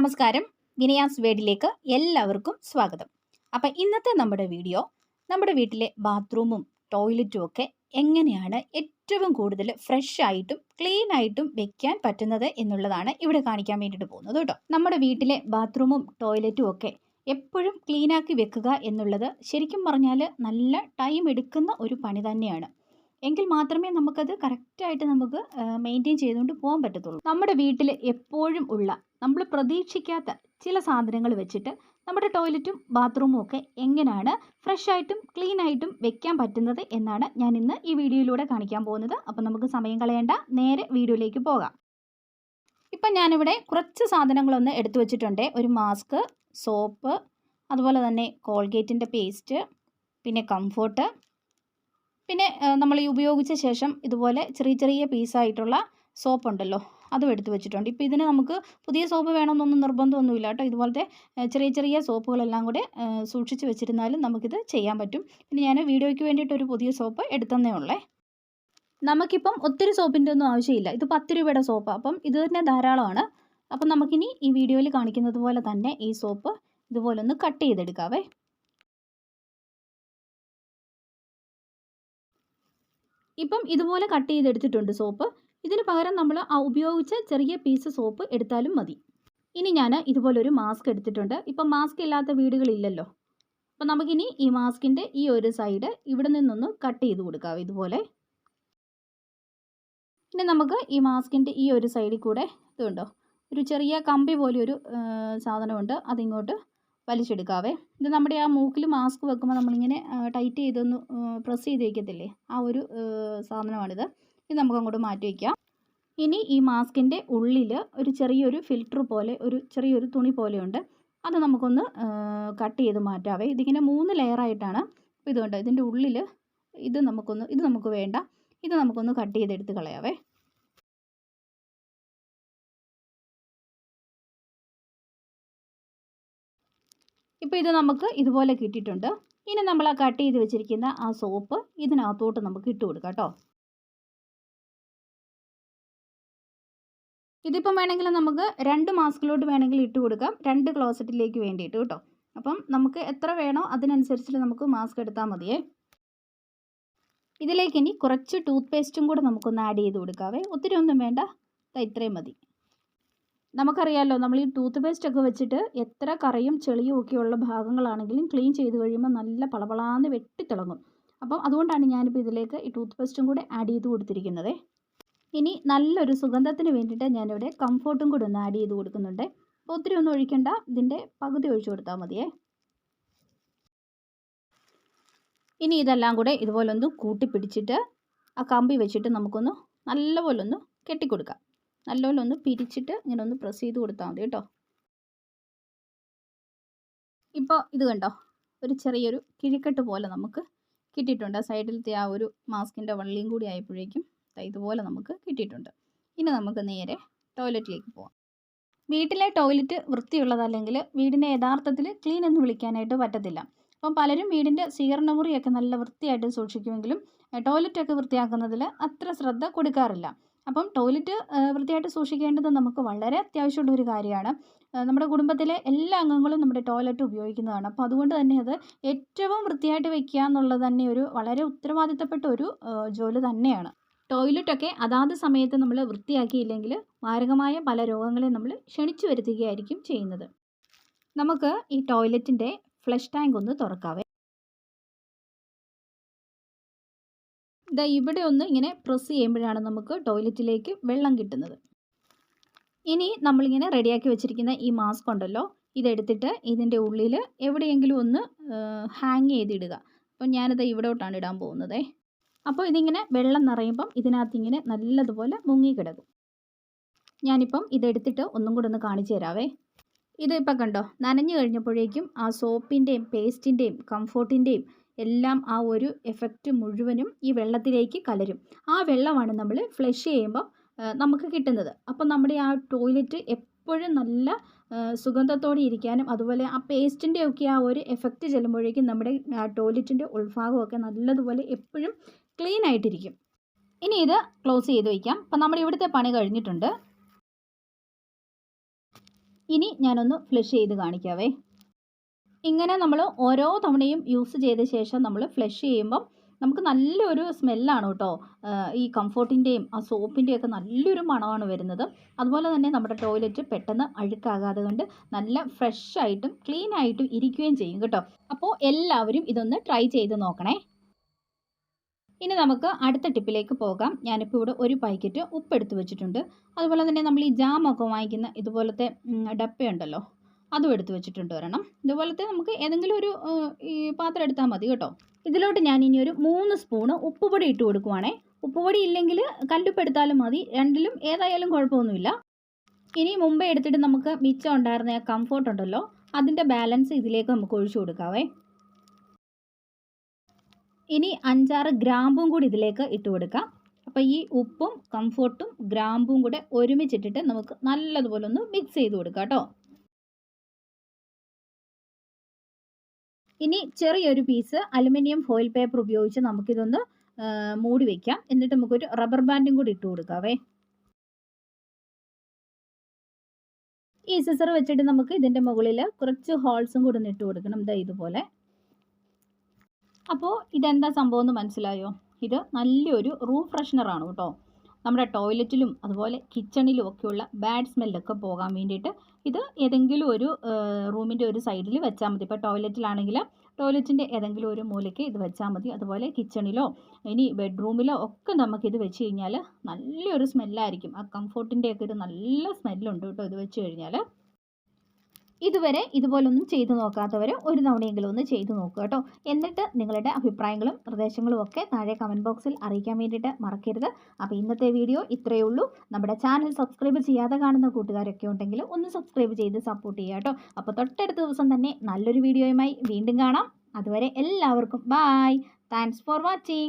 നമസ്കാരം, വിനയാസ് വേഡിലേക്ക് എല്ലാവർക്കും സ്വാഗതം. അപ്പം ഇന്നത്തെ നമ്മുടെ വീഡിയോ നമ്മുടെ വീട്ടിലെ ബാത്റൂമും ടോയ്ലറ്റും ഒക്കെ എങ്ങനെയാണ് ഏറ്റവും കൂടുതൽ ഫ്രഷ് ആയിട്ടും ക്ലീൻ ആയിട്ടും വെക്കാൻ പറ്റുന്നത് എന്നുള്ളതാണ് ഇവിടെ കാണിക്കാൻ വേണ്ടിയിട്ട് പോകുന്നത് കേട്ടോ. നമ്മുടെ വീട്ടിലെ ബാത്റൂമും ടോയ്ലറ്റും ഒക്കെ എപ്പോഴും ക്ലീനാക്കി വെക്കുക എന്നുള്ളത് ശരിക്കും പറഞ്ഞാൽ നല്ല ടൈം എടുക്കുന്ന ഒരു പണി തന്നെയാണ്. എങ്കിൽ മാത്രമേ നമുക്കത് കറക്റ്റായിട്ട് നമുക്ക് മെയിൻറ്റെയിൻ ചെയ്തുകൊണ്ട് പോകാൻ പറ്റത്തുള്ളൂ. നമ്മുടെ വീട്ടിൽ എപ്പോഴും ഉള്ള നമ്മൾ പ്രതീക്ഷിക്കാത്ത ചില സാധനങ്ങൾ വെച്ചിട്ട് നമ്മുടെ ടോയ്ലറ്റും ബാത്റൂമും ഒക്കെ എങ്ങനെയാണ് ഫ്രഷ് ആയിട്ടും ക്ലീൻ ആയിട്ടും വെക്കാൻ പറ്റുന്നത് എന്നാണ് ഞാൻ ഇന്ന് ഈ വീഡിയോയിലൂടെ കാണിക്കാൻ പോകുന്നത്. അപ്പം നമുക്ക് സമയം കളയേണ്ട, നേരെ വീഡിയോയിലേക്ക് പോകാം. ഇപ്പം ഞാനിവിടെ കുറച്ച് സാധനങ്ങളൊന്ന് എടുത്തു വെച്ചിട്ടുണ്ട്. ഒരു മാസ്ക്, സോപ്പ്, അതുപോലെ തന്നെ കോൾഗേറ്റിൻ്റെ പേസ്റ്റ്, പിന്നെ കംഫോർട്ട്, പിന്നെ നമ്മൾ ഈ ഉപയോഗിച്ച ശേഷം ഇതുപോലെ ചെറിയ ചെറിയ പീസായിട്ടുള്ള സോപ്പ് ഉണ്ടല്ലോ, അതും എടുത്ത് വെച്ചിട്ടുണ്ട്. ഇപ്പോൾ ഇതിന് നമുക്ക് പുതിയ സോപ്പ് വേണമെന്നൊന്നും നിർബന്ധമൊന്നുമില്ല കേട്ടോ. ഇതുപോലത്തെ ചെറിയ ചെറിയ സോപ്പുകളെല്ലാം കൂടെ സൂക്ഷിച്ച് വെച്ചിരുന്നാലും നമുക്കിത് ചെയ്യാൻ പറ്റും. പിന്നെ ഞാൻ വീഡിയോയ്ക്ക് വേണ്ടിയിട്ട് ഒരു പുതിയ സോപ്പ് എടുത്തന്നേ ഉള്ളേ. നമുക്കിപ്പം ഒത്തിരി സോപ്പിൻ്റെ ഒന്നും ആവശ്യമില്ല. ഇത് 10 രൂപയുടെ സോപ്പാണ്, അപ്പം ഇത് തന്നെ ധാരാളമാണ്. അപ്പം നമുക്കിനി ഈ വീഡിയോയിൽ കാണിക്കുന്നത് പോലെ തന്നെ ഈ സോപ്പ് ഇതുപോലെ ഒന്ന് കട്ട് ചെയ്തെടുക്കാവേ. ഇപ്പം ഇതുപോലെ കട്ട് ചെയ്തെടുത്തിട്ടുണ്ട് സോപ്പ്. ഇതിന് പകരം നമ്മൾ ആ ഉപയോഗിച്ച ചെറിയ പീസ് സോപ്പ് എടുത്താലും മതി. ഇനി ഞാൻ ഇതുപോലൊരു മാസ്ക് എടുത്തിട്ടുണ്ട്. ഇപ്പം മാസ്ക് ഇല്ലാത്ത വീടുകളില്ലല്ലോ. അപ്പം നമുക്കിനി ഈ മാസ്കിൻ്റെ ഈ ഒരു സൈഡ് ഇവിടെ നിന്നൊന്ന് കട്ട് ചെയ്ത് കൊടുക്കാം ഇതുപോലെ. ഇനി നമുക്ക് ഈ മാസ്കിൻ്റെ ഈ ഒരു സൈഡിൽ കൂടെ ഇതുണ്ടോ, ഒരു ചെറിയ കമ്പി പോലെ ഒരു സാധനമുണ്ട്, അതിങ്ങോട്ട് വലിച്ചെടുക്കാവേ. ഇത് നമ്മുടെ ആ മൂക്കിൽ മാസ്ക് വെക്കുമ്പോൾ നമ്മളിങ്ങനെ ടൈറ്റ് ചെയ്തൊന്ന് പ്രസ് ചെയ്ത് വയ്ക്കത്തില്ലേ, ആ ഒരു സാധനമാണിത്. ഇത് നമുക്ക് അങ്ങോട്ട് മാറ്റി വയ്ക്കാം. ഇനി ഈ മാസ്കിൻ്റെ ഉള്ളിൽ ഒരു ചെറിയൊരു ഫിൽറ്റർ പോലെ ഒരു ചെറിയൊരു തുണി പോലെയുണ്ട്, അത് നമുക്കൊന്ന് കട്ട് ചെയ്ത് മാറ്റാവേ. ഇതിങ്ങനെ 3 ലെയറായിട്ടാണ്. അപ്പോൾ ഇതുകൊണ്ട് ഇതിൻ്റെ ഉള്ളിൽ ഇത് നമുക്ക് വേണ്ട, ഇത് നമുക്കൊന്ന് കട്ട് ചെയ്തെടുത്ത് കളയാവേ. ഇപ്പോൾ ഇത് നമുക്ക് ഇതുപോലെ കിട്ടിയിട്ടുണ്ട്. ഇനി നമ്മൾ ആ കട്ട് ചെയ്ത് വെച്ചിരിക്കുന്ന ആ സോപ്പ് ഇതിനകത്തോട്ട് നമുക്ക് ഇട്ട് കൊടുക്കാം കേട്ടോ. ഇതിപ്പം വേണമെങ്കിൽ നമുക്ക് 2 മാസ്കിലോട്ട് വേണമെങ്കിൽ ഇട്ട് കൊടുക്കാം, 2 ക്ലോസറ്റിലേക്ക് വേണ്ടിയിട്ട് കേട്ടോ. അപ്പം നമുക്ക് എത്ര വേണോ അതിനനുസരിച്ചിട്ട് നമുക്ക് മാസ്ക് എടുത്താൽ മതിയേ. ഇതിലേക്ക് ഇനി കുറച്ച് ടൂത്ത് പേസ്റ്റും കൂടെ നമുക്കൊന്ന് ആഡ് ചെയ്ത് കൊടുക്കാവേ. ഒത്തിരി ഒന്നും വേണ്ട, ഇത്രയും മതി. നമുക്കറിയാമല്ലോ, നമ്മൾ ഈ ടൂത്ത് പേസ്റ്റ് ഒക്കെ വെച്ചിട്ട് എത്ര കറയും ചെളിയും ഒക്കെയുള്ള ഭാഗങ്ങളാണെങ്കിലും ക്ലീൻ ചെയ്ത് കഴിയുമ്പോൾ നല്ല പളപളാന്ന് വെട്ടിത്തിളങ്ങും. അപ്പം അതുകൊണ്ടാണ് ഞാനിപ്പോൾ ഇതിലേക്ക് ഈ ടൂത്ത് പേസ്റ്റും കൂടെ ആഡ് ചെയ്ത് കൊടുത്തിരിക്കുന്നത്. ഇനി നല്ലൊരു സുഗന്ധത്തിന് വേണ്ടിയിട്ട് ഞാനിവിടെ കംഫോർട്ടും കൂടെ ഒന്ന് ആഡ് ചെയ്ത് കൊടുക്കുന്നുണ്ട്. അപ്പോൾ ഒത്തിരി ഒന്നും ഒഴിക്കേണ്ട, ഇതിൻ്റെ പകുതി ഒഴിച്ചു കൊടുത്താൽ മതിയേ. ഇനി ഇതെല്ലാം കൂടെ ഇതുപോലെ ഒന്ന് കൂട്ടിപ്പിടിച്ചിട്ട് ആ കമ്പി വെച്ചിട്ട് നമുക്കൊന്ന് നല്ലപോലെ ഒന്ന് കെട്ടിക്കൊടുക്കാം. നല്ലപോലെ ഒന്ന് പിരിച്ചിട്ട് ഇങ്ങനെ ഒന്ന് പ്രസ് ചെയ്ത് കൊടുത്താൽ മതി കേട്ടോ. ഇപ്പോൾ ഇത് കണ്ടോ, ഒരു ചെറിയൊരു കിഴിക്കെട്ട് പോലെ നമുക്ക് കിട്ടിയിട്ടുണ്ട്. സൈഡിലത്തെ ആ ഒരു മാസ്കിൻ്റെ വള്ളിയും കൂടി ആയപ്പോഴേക്കും ഇതുപോലെ നമുക്ക് കിട്ടിയിട്ടുണ്ട്. ഇനി നമുക്ക് നേരെ ടോയ്ലറ്റിലേക്ക് പോകാം. വീട്ടിലെ ടോയ്ലറ്റ് വൃത്തിയുള്ളതല്ലെങ്കിൽ വീടിനെ യഥാർത്ഥത്തിൽ ക്ലീൻ എന്ന് വിളിക്കാനായിട്ട് പറ്റത്തില്ല. അപ്പം പലരും വീടിൻ്റെ സ്വീകരണമുറിയൊക്കെ നല്ല വൃത്തിയായിട്ട് സൂക്ഷിക്കുമെങ്കിലും ടോയ്ലറ്റൊക്കെ വൃത്തിയാക്കുന്നതിൽ അത്ര ശ്രദ്ധ കൊടുക്കാറില്ല. അപ്പം ടോയ്ലറ്റ് വൃത്തിയായിട്ട് സൂക്ഷിക്കേണ്ടത് നമുക്ക് വളരെ അത്യാവശ്യമുള്ള ഒരു കാര്യമാണ്. നമ്മുടെ കുടുംബത്തിലെ എല്ലാ അംഗങ്ങളും നമ്മുടെ ടോയ്ലറ്റ് ഉപയോഗിക്കുന്നതാണ്. അപ്പോൾ അതുകൊണ്ട് തന്നെ അത് ഏറ്റവും വൃത്തിയായിട്ട് വെക്കുക എന്നുള്ളത് തന്നെ ഒരു വളരെ ഉത്തരവാദിത്തപ്പെട്ട ഒരു ജോലി തന്നെയാണ്. ടോയ്ലറ്റൊക്കെ അതാത് സമയത്ത് നമ്മൾ വൃത്തിയാക്കിയില്ലെങ്കിൽ മാരകമായ പല രോഗങ്ങളെയും നമ്മൾ ക്ഷണിച്ചു വരുത്തുകയായിരിക്കും ചെയ്യുന്നത്. നമുക്ക് ഈ ടോയ്ലറ്റിൻ്റെ ഫ്ലഷ് ടാങ്ക് ഒന്ന് തുറക്കാവേ. ഇതാ ഇവിടെ ഒന്ന് ഇങ്ങനെ പ്രസ് ചെയ്യുമ്പോഴാണ് നമുക്ക് ടോയ്ലറ്റിലേക്ക് വെള്ളം കിട്ടുന്നത്. ഇനി നമ്മളിങ്ങനെ റെഡിയാക്കി വെച്ചിരിക്കുന്ന ഈ മാസ്ക് ഉണ്ടല്ലോ, ഇതെടുത്തിട്ട് ഇതിൻ്റെ ഉള്ളിൽ എവിടെയെങ്കിലും ഒന്ന് ഹാങ് ചെയ്തിടുക. അപ്പം ഞാനിത് ഇവിടോട്ടാണ് ഇടാൻ പോകുന്നത്. അപ്പോൾ ഇതിങ്ങനെ വെള്ളം നിറയുമ്പം ഇതിനകത്ത് ഇങ്ങനെ നല്ലതുപോലെ മുങ്ങിക്കിടക്കും. ഞാനിപ്പം ഇതെടുത്തിട്ട് ഒന്നും കൂടെ ഒന്ന് കാണിച്ചു തരാവേ. ഇതിപ്പോൾ കണ്ടോ, നനഞ്ഞു കഴിഞ്ഞപ്പോഴേക്കും ആ സോപ്പിൻ്റെയും പേസ്റ്റിൻ്റെയും കംഫോർട്ടിൻ്റെയും എല്ലാം ആ ഒരു എഫക്റ്റ് മുഴുവനും ഈ വെള്ളത്തിലേക്ക് കലരും. ആ വെള്ളമാണ് നമ്മൾ ഫ്ലഷ് ചെയ്യുമ്പോൾ നമുക്ക് കിട്ടുന്നത്. അപ്പം നമ്മുടെ ആ ടോയ്ലറ്റ് എപ്പോഴും നല്ല സുഗന്ധത്തോടെ ഇരിക്കാനും അതുപോലെ ആ പേസ്റ്റിൻ്റെ ഒക്കെ ആ ഒരു എഫക്റ്റ് ചെല്ലുമ്പോഴേക്കും നമ്മുടെ ആ ടോയ്ലറ്റിൻ്റെ ഉൾഭാഗമൊക്കെ നല്ലതുപോലെ എപ്പോഴും ക്ലീൻ ആയിട്ടിരിക്കും. ഇനി ഇത് ക്ലോസ് ചെയ്ത് വയ്ക്കാം. അപ്പം നമ്മുടെ ഇവിടുത്തെ പണി കഴിഞ്ഞിട്ടുണ്ട്. ഇനി ഞാനൊന്ന് ഫ്ലഷ് ചെയ്ത് കാണിക്കാവേ. ഇങ്ങനെ നമ്മൾ ഓരോ തവണയും യൂസ് ചെയ്ത ശേഷം നമ്മൾ ഫ്ലഷ് ചെയ്യുമ്പം നമുക്ക് നല്ലൊരു സ്മെല്ലാണ് കേട്ടോ. ഈ കംഫോർട്ടിൻ്റെയും ആ സോപ്പിൻ്റെയൊക്കെ നല്ലൊരു മണമാണ് വരുന്നത്. അതുപോലെ തന്നെ നമ്മുടെ ടോയ്ലറ്റ് പെട്ടെന്ന് അഴുക്കാകാതെ കൊണ്ട് നല്ല ഫ്രഷ് ആയിട്ടും ക്ലീൻ ആയിട്ടും ഇരിക്കുകയും ചെയ്യും കേട്ടോ. അപ്പോൾ എല്ലാവരും ഇതൊന്ന് ട്രൈ ചെയ്ത് നോക്കണേ. ഇനി നമുക്ക് അടുത്ത ടിപ്പിലേക്ക് പോകാം. ഞാനിപ്പോൾ ഇവിടെ ഒരു പാക്കറ്റ് ഉപ്പ് എടുത്ത് വെച്ചിട്ടുണ്ട്. അതുപോലെ തന്നെ നമ്മൾ ഈ ജാമൊക്കെ വാങ്ങിക്കുന്ന ഇതുപോലത്തെ ഡപ്പയുണ്ടല്ലോ, അതും എടുത്ത് വെച്ചിട്ടുണ്ട് ഒരെണ്ണം. ഇതുപോലത്തെ നമുക്ക് ഏതെങ്കിലും ഒരു ഈ പാത്രം എടുത്താൽ മതി കേട്ടോ. ഇതിലോട്ട് ഞാൻ ഇനി ഒരു 3 സ്പൂണ് ഉപ്പുപൊടി ഇട്ട് കൊടുക്കുവാണേ. ഉപ്പുപൊടി ഇല്ലെങ്കിൽ കല്ലുപ്പ് എടുത്താലും മതി, രണ്ടിലും ഏതായാലും കുഴപ്പമൊന്നുമില്ല. ഇനി മുമ്പേ എടുത്തിട്ട് നമുക്ക് മിച്ചം ഉണ്ടായിരുന്ന ആ കംഫോർട്ട് ഉണ്ടല്ലോ, അതിൻ്റെ ബാലൻസ് ഇതിലേക്ക് നമുക്ക് ഒഴിച്ചു കൊടുക്കാവേ. ഇനി 5-6 ഗ്രാമ്പും കൂടി ഇതിലേക്ക് ഇട്ട് കൊടുക്കാം. അപ്പോൾ ഈ ഉപ്പും കംഫോർട്ടും ഗ്രാമ്പും കൂടെ ഒരുമിച്ചിട്ടിട്ട് നമുക്ക് നല്ലതുപോലെ ഒന്ന് മിക്സ് ചെയ്ത് കൊടുക്കാം കേട്ടോ. ഇനി ചെറിയൊരു പീസ് അലുമിനിയം ഫോയിൽ പേപ്പർ ഉപയോഗിച്ച് നമുക്കിതൊന്ന് മൂടി വയ്ക്കാം. എന്നിട്ട് നമുക്കൊരു റബ്ബർ ബാൻഡും കൂടി ഇട്ട് കൊടുക്കാവേ. ഈ സിസർ വെച്ചിട്ട് നമുക്ക് ഇതിൻ്റെ മുകളിൽ കുറച്ച് ഹോൾസും കൂടി ഒന്ന് ഇട്ട് കൊടുക്കണം, ദാ ഇതുപോലെ. അപ്പോൾ ഇതെന്താ സംഭവം എന്ന് മനസ്സിലായോ? ഇത് നല്ലൊരു റൂം ഫ്രഷ്നറാണ് കേട്ടോ. നമ്മുടെ ടോയ്ലറ്റിലും അതുപോലെ കിച്ചണിലും ഒക്കെയുള്ള ബാഡ് സ്മെല്ലൊക്കെ പോകാൻ വേണ്ടിയിട്ട് ഇത് ഏതെങ്കിലും ഒരു റൂമിൻ്റെ ഒരു സൈഡിൽ വെച്ചാൽ മതി. ഇപ്പോൾ ടോയ്ലറ്റിലാണെങ്കിൽ ടോയ്ലറ്റിൻ്റെ ഏതെങ്കിലും ഒരു മൂലയ്ക്ക് ഇത് വെച്ചാൽ മതി. അതുപോലെ കിച്ചണിലോ ഇനി ബെഡ്റൂമിലോ ഒക്കെ നമുക്കിത് വെച്ച് കഴിഞ്ഞാൽ നല്ലൊരു സ്മെല്ലായിരിക്കും. ആ കംഫോർട്ടിൻ്റെയൊക്കെ ഒരു നല്ല സ്മെല്ലുണ്ട് കേട്ടോ ഇത് വെച്ച് കഴിഞ്ഞാൽ. ഇതുവരെ ഇതുപോലൊന്നും ചെയ്തു നോക്കാത്തവർ ഒരു തവണയെങ്കിലും ഒന്ന് ചെയ്തു നോക്കുക കേട്ടോ. എന്നിട്ട് നിങ്ങളുടെ അഭിപ്രായങ്ങളും നിർദ്ദേശങ്ങളും ഒക്കെ താഴെ കമൻറ്റ് ബോക്സിൽ അറിയിക്കാൻ വേണ്ടിയിട്ട് മറക്കരുത്. അപ്പോൾ ഇന്നത്തെ വീഡിയോ ഇത്രയേ ഉള്ളൂ. നമ്മുടെ ചാനൽ സബ്സ്ക്രൈബ് ചെയ്യാതെ കാണുന്ന കൂട്ടുകാരൊക്കെ ഉണ്ടെങ്കിൽ ഒന്ന് സബ്സ്ക്രൈബ് ചെയ്ത് സപ്പോർട്ട് ചെയ്യുക കേട്ടോ. അപ്പോൾ തൊട്ടടുത്ത ദിവസം തന്നെ നല്ലൊരു വീഡിയോയുമായി വീണ്ടും കാണാം. അതുവരെ എല്ലാവർക്കും ബായ്. Thanks for watching.